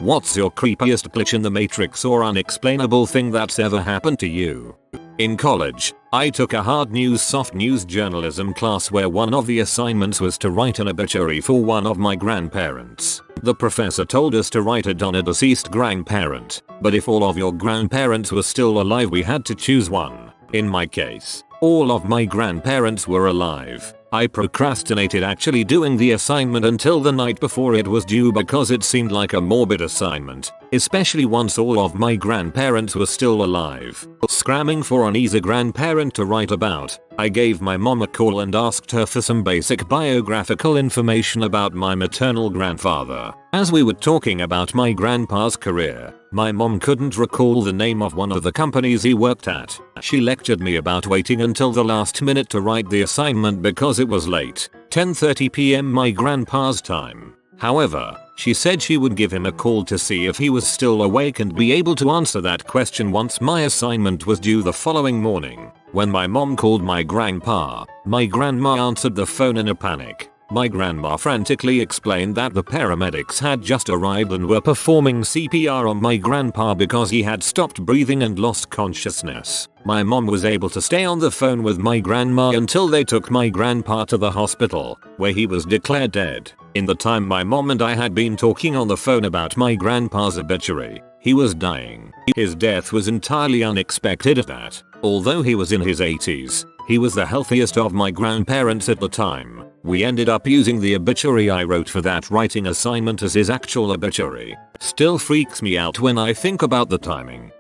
What's your creepiest glitch in the Matrix or unexplainable thing that's ever happened to you? In college, I took a hard news soft news journalism class where one of the assignments was to write an obituary for one of my grandparents. The professor told us to write it on a deceased grandparent, but if all of your grandparents were still alive we had to choose one. In my case, all of my grandparents were alive. I procrastinated actually doing the assignment until the night before it was due because it seemed like a morbid assignment, especially once all of my grandparents were still alive. Scramming for an easy grandparent to write about, I gave my mom a call and asked her for some basic biographical information about my maternal grandfather. As we were talking about my grandpa's career, my mom couldn't recall the name of one of the companies he worked at. She lectured me about waiting until the last minute to write the assignment because it was late, 10:30 p.m. my grandpa's time. However, she said she would give him a call to see if he was still awake and be able to answer that question once my assignment was due the following morning. When my mom called my grandpa, my grandma answered the phone in a panic. My grandma frantically explained that the paramedics had just arrived and were performing CPR on my grandpa because he had stopped breathing and lost consciousness. My mom was able to stay on the phone with my grandma until they took my grandpa to the hospital, where he was declared dead. In the time my mom and I had been talking on the phone about my grandpa's obituary, he was dying. His death was entirely unexpected at that. Although he was in his 80s, he was the healthiest of my grandparents at the time. We ended up using the obituary I wrote for that writing assignment as his actual obituary. Still freaks me out when I think about the timing.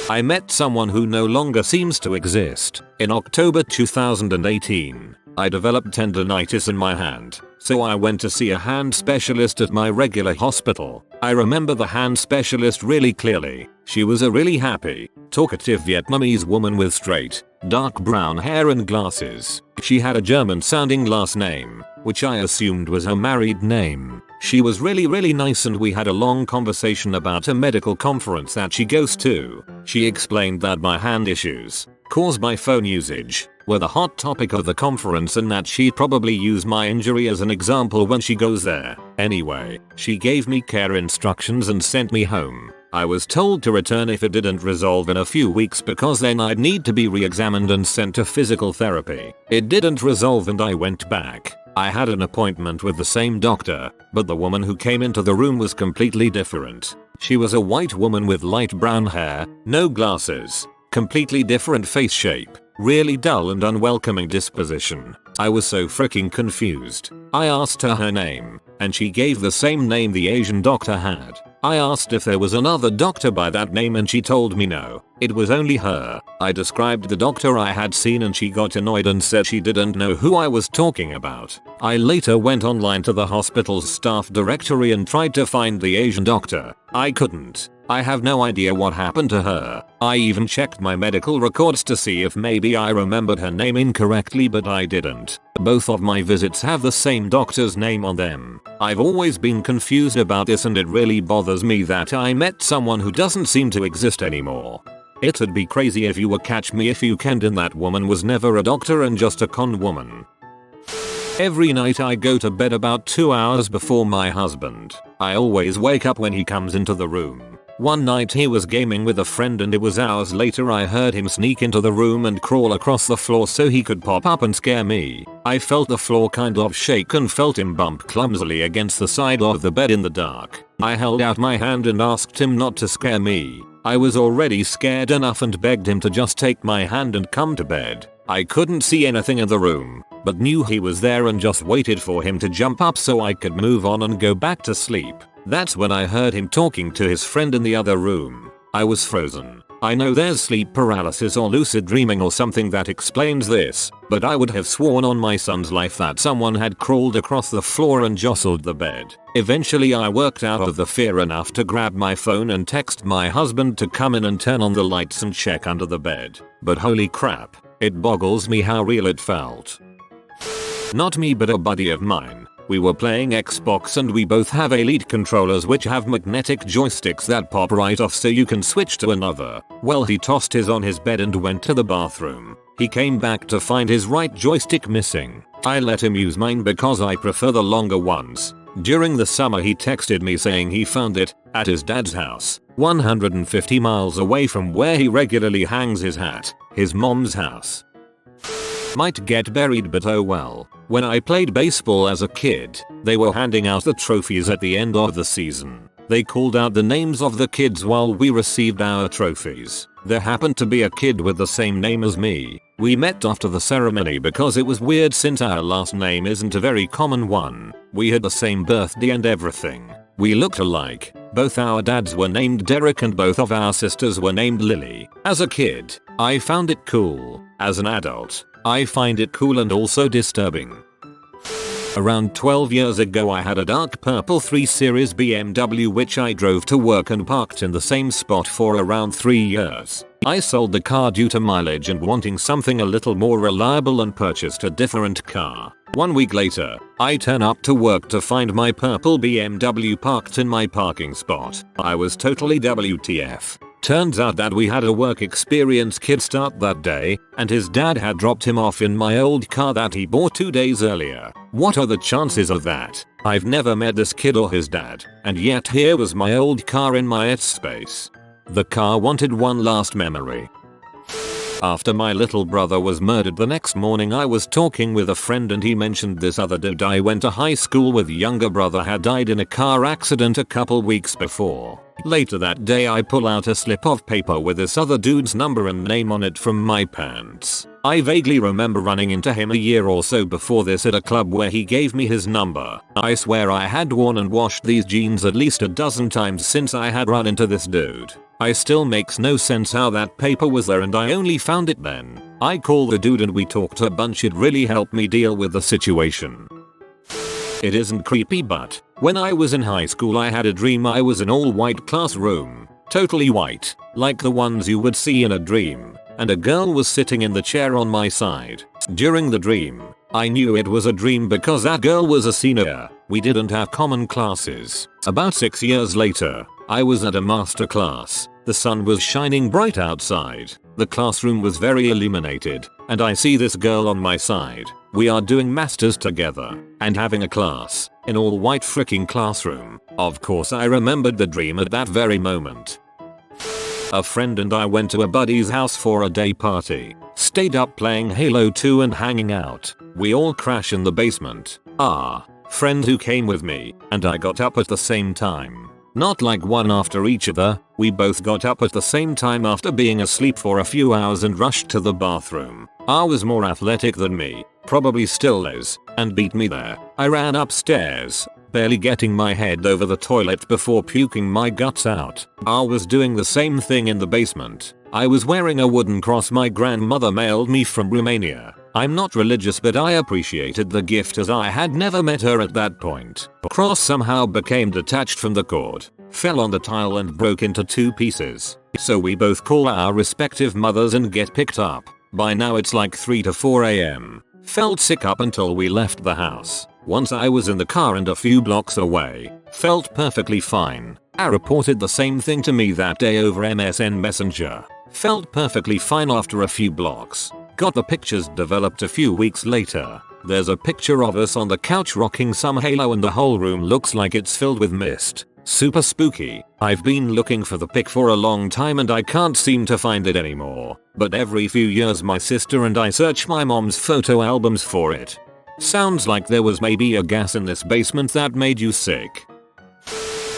I met someone who no longer seems to exist. In October 2018, I developed tendonitis in my hand, so I went to see a hand specialist at my regular hospital. I remember the hand specialist really clearly. She was a really happy, talkative Vietnamese woman with straight, dark brown hair and glasses. She had a German-sounding last name, which I assumed was her married name. She was really nice and we had a long conversation about a medical conference that she goes to. She explained that my hand issues, caused by phone usage, were the hot topic of the conference and that she'd probably use my injury as an example when she goes there. Anyway, she gave me care instructions and sent me home. I was told to return if it didn't resolve in a few weeks because then I'd need to be re-examined and sent to physical therapy. It didn't resolve and I went back. I had an appointment with the same doctor, but the woman who came into the room was completely different. She was a white woman with light brown hair, no glasses, completely different face shape, really dull and unwelcoming disposition. I was so freaking confused. I asked her name, and she gave the same name the Asian doctor had. I asked if there was another doctor by that name and she told me no, it was only her. I described the doctor I had seen and she got annoyed and said she didn't know who I was talking about. I later went online to the hospital's staff directory and tried to find the Asian doctor. I couldn't. I have no idea what happened to her. I even checked my medical records to see if maybe I remembered her name incorrectly, but I didn't. Both of my visits have the same doctor's name on them. I've always been confused about this and it really bothers me that I met someone who doesn't seem to exist anymore. It'd be crazy if you were Catch Me If You Can and that woman was never a doctor and just a con woman. Every night I go to bed about 2 hours before my husband. I always wake up when he comes into the room. One night he was gaming with a friend and it was hours later I heard him sneak into the room and crawl across the floor so he could pop up and scare me. I felt the floor kind of shake and felt him bump clumsily against the side of the bed in the dark. I held out my hand and asked him not to scare me. I was already scared enough and begged him to just take my hand and come to bed. I couldn't see anything in the room, but knew he was there and just waited for him to jump up so I could move on and go back to sleep. That's when I heard him talking to his friend in the other room. I was frozen. I know there's sleep paralysis or lucid dreaming or something that explains this, but I would have sworn on my son's life that someone had crawled across the floor and jostled the bed. Eventually I worked out of the fear enough to grab my phone and text my husband to come in and turn on the lights and check under the bed. But holy crap, it boggles me how real it felt. Not me but a buddy of mine. We were playing Xbox and we both have Elite controllers which have magnetic joysticks that pop right off so you can switch to another. Well, he tossed his on his bed and went to the bathroom. He came back to find his right joystick missing. I let him use mine because I prefer the longer ones. During the summer he texted me saying he found it at his dad's house, 150 miles away from where he regularly hangs his hat, his mom's house. Might get buried, but oh well. When I played baseball as a kid, they were handing out the trophies at the end of the season. They called out the names of the kids while we received our trophies. There happened to be a kid with the same name as me. We met after the ceremony because it was weird since our last name isn't a very common one. We had the same birthday and everything. We looked alike. Both our dads were named Derek and both of our sisters were named Lily. As a kid, I found it cool. As an adult, I find it cool and also disturbing. Around 12 years ago I had a dark purple 3 Series BMW which I drove to work and parked in the same spot for around 3 years. I sold the car due to mileage and wanting something a little more reliable and purchased a different car. 1 week later, I turn up to work to find my purple BMW parked in my parking spot. I was totally WTF. Turns out that we had a work experience kid start that day, and his dad had dropped him off in my old car that he bought 2 days earlier. What are the chances of that? I've never met this kid or his dad, and yet here was my old car in my space. The car wanted one last memory. After my little brother was murdered the next morning I was talking with a friend and he mentioned this other dude I went to high school with younger brother had died in a car accident a couple weeks before. Later that day I pull out a slip of paper with this other dude's number and name on it from my pants. I vaguely remember running into him a year or so before this at a club where he gave me his number. I swear I had worn and washed these jeans at least a dozen times since I had run into this dude. I still makes no sense how that paper was there and I only found it then. I called the dude and we talked a bunch. It really helped me deal with the situation. It isn't creepy, but when I was in high school I had a dream I was in all white classroom. Totally white, like the ones you would see in a dream, and a girl was sitting in the chair on my side. During the dream, I knew it was a dream because that girl was a senior. We didn't have common classes. About 6 years later, I was at a master class. The sun was shining bright outside. The classroom was very illuminated, and I see this girl on my side. We are doing masters together and having a class in all white freaking classroom. Of course I remembered the dream at that very moment. A friend and I went to a buddy's house for a day party. Stayed up playing Halo 2 and hanging out. We all crash in the basement. Friend who came with me and I got up at the same time. Not like one after each other, we both got up at the same time after being asleep for a few hours and rushed to the bathroom. I was more athletic than me, probably still is, and beat me there. I ran upstairs, barely getting my head over the toilet before puking my guts out. I was doing the same thing in the basement. I was wearing a wooden cross my grandmother mailed me from Romania. I'm not religious but I appreciated the gift as I had never met her at that point. The cross somehow became detached from the cord, fell on the tile and broke into 2 pieces. So we both call our respective mothers and get picked up. By now it's like 3 to 4 AM. Felt sick up until we left the house. Once I was in the car and a few blocks away, felt perfectly fine. I reported the same thing to me that day over MSN Messenger. Felt perfectly fine after a few blocks. Got the pictures developed a few weeks later. There's a picture of us on the couch rocking some Halo and the whole room looks like it's filled with mist. Super spooky. I've been looking for the pic for a long time and I can't seem to find it anymore. But every few years my sister and I search my mom's photo albums for it. Sounds like there was maybe a gas in this basement that made you sick.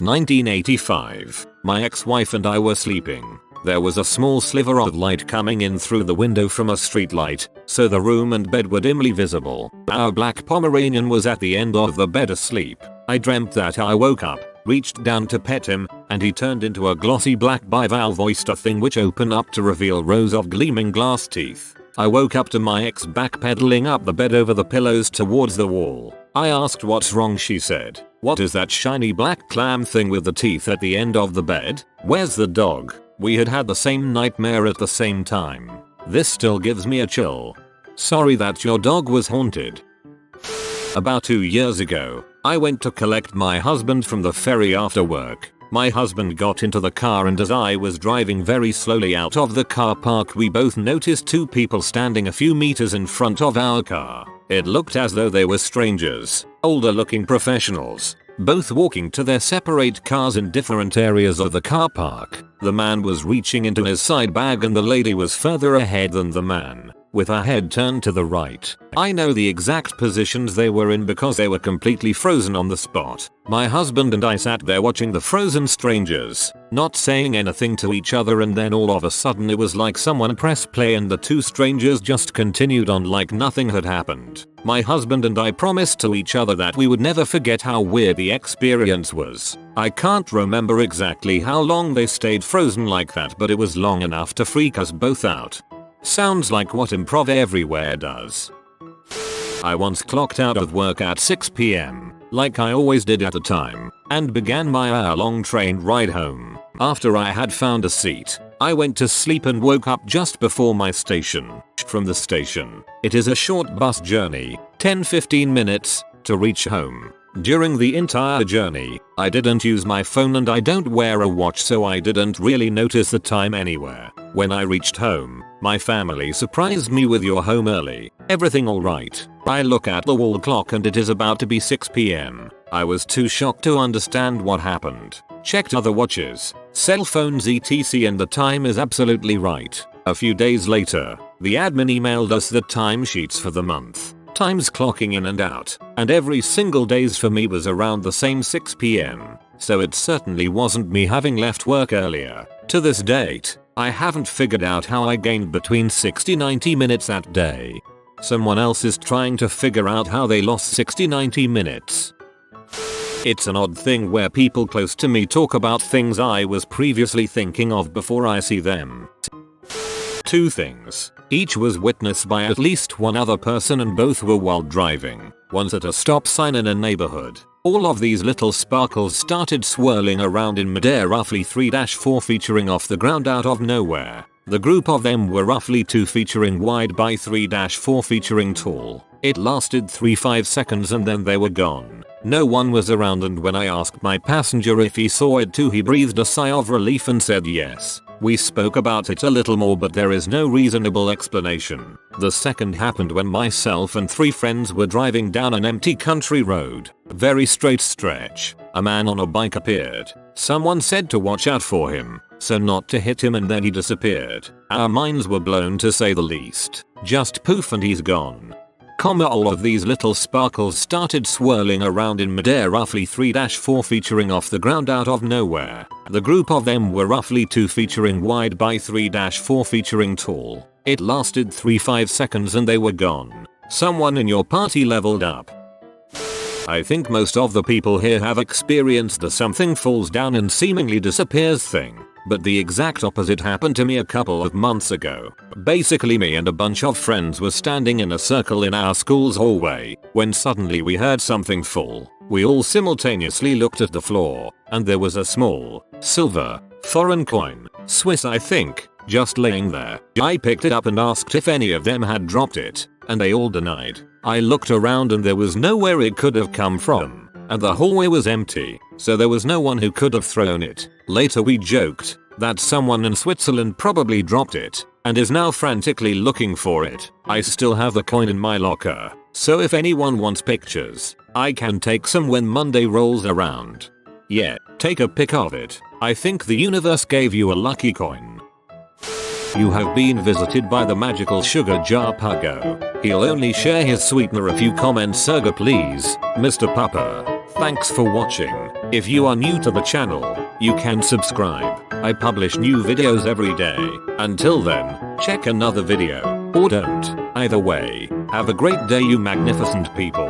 1985. My ex-wife and I were sleeping. There was a small sliver of light coming in through the window from a street light, so the room and bed were dimly visible. Our black Pomeranian was at the end of the bed asleep. I dreamt that I woke up, reached down to pet him, and he turned into a glossy black bivalve oyster thing which opened up to reveal rows of gleaming glass teeth. I woke up to my ex backpedaling up the bed over the pillows towards the wall. I asked what's wrong. She said, "What is that shiny black clam thing with the teeth at the end of the bed? Where's the dog?" We had had the same nightmare at the same time. This still gives me a chill. Sorry that your dog was haunted. About 2 years ago, I went to collect my husband from the ferry after work. My husband got into the car and as I was driving very slowly out of the car park we both noticed 2 people standing a few meters in front of our car. It looked as though they were strangers, older looking professionals. both walking to their separate cars in different areas of the car park. The man was reaching into his side bag and the lady was further ahead than the man, with her head turned to the right. I know the exact positions they were in because they were completely frozen on the spot. My husband and I sat there watching the frozen strangers, not saying anything to each other, and then all of a sudden it was like someone pressed play and the two strangers just continued on like nothing had happened. My husband and I promised to each other that we would never forget how weird the experience was. I can't remember exactly how long they stayed frozen like that, but it was long enough to freak us both out. Sounds like what improv everywhere does. I once clocked out of work at 6 p.m, like I always did at the time, and began my hour-long train ride home. After I had found a seat, I went to sleep and woke up just before my station. From the station, it is a short bus journey, 10-15 minutes, to reach home. During the entire journey, I didn't use my phone and I don't wear a watch, so I didn't really notice the time anywhere. When I reached home, my family surprised me with "You're home early. Everything alright?" I look at the wall clock and it is about to be 6 p.m. I was too shocked to understand what happened. Checked other watches, cell phones etc, and the time is absolutely right. A few days later, the admin emailed us the timesheets for the month. Times clocking in and out, and every single days for me was around the same 6 p.m. So it certainly wasn't me having left work earlier. To this date, I haven't figured out how I gained between 60-90 minutes that day. Someone else is trying to figure out how they lost 60-90 minutes. It's an odd thing where people close to me talk about things I was previously thinking of before I see them. Two things. Each was witnessed by at least one other person and both were while driving. Once at a stop sign in a neighborhood. All of these little sparkles started swirling around in midair, roughly 3-4 featuring off the ground out of nowhere. The group of them were roughly 2 featuring wide by 3-4 featuring tall. It lasted 3-5 seconds and then they were gone. No one was around, and when I asked my passenger if he saw it too, he breathed a sigh of relief and said yes. We spoke about it a little more, but there is no reasonable explanation. The second happened when myself and 3 friends were driving down an empty country road. Very straight stretch. A man on a bike appeared. Someone said to watch out for him, so not to hit him, and then he disappeared. Our minds were blown to say the least. Just poof and he's gone. All of these little sparkles started swirling around in midair, roughly 3-4 featuring off the ground out of nowhere. The group of them were roughly 2 featuring wide by 3-4 featuring tall. It lasted 3-5 seconds and they were gone. Someone in your party leveled up. I think most of the people here have experienced the something falls down and seemingly disappears thing. But the exact opposite happened to me a couple of months ago. Basically, me and a bunch of friends were standing in a circle in our school's hallway when suddenly we heard something fall. We all simultaneously looked at the floor, and there was a small, silver, foreign coin, Swiss I think, just laying there. I picked it up and asked if any of them had dropped it, and they all denied. I looked around and there was nowhere it could have come from, and the hallway was empty, so there was no one who could have thrown it. Later we joked that someone in Switzerland probably dropped it and is now frantically looking for it. I still have the coin in my locker, so if anyone wants pictures, I can take some when Monday rolls around. Yeah, take a pic of it. I think the universe gave you a lucky coin. You have been visited by the magical sugar jar Puggo. He'll only share his sweetener if you comment "Surga please, Mr. Papa." Thanks for watching. If you are new to the channel, you can subscribe. I publish new videos every day. Until then, check another video, or don't. Either way, have a great day you magnificent people.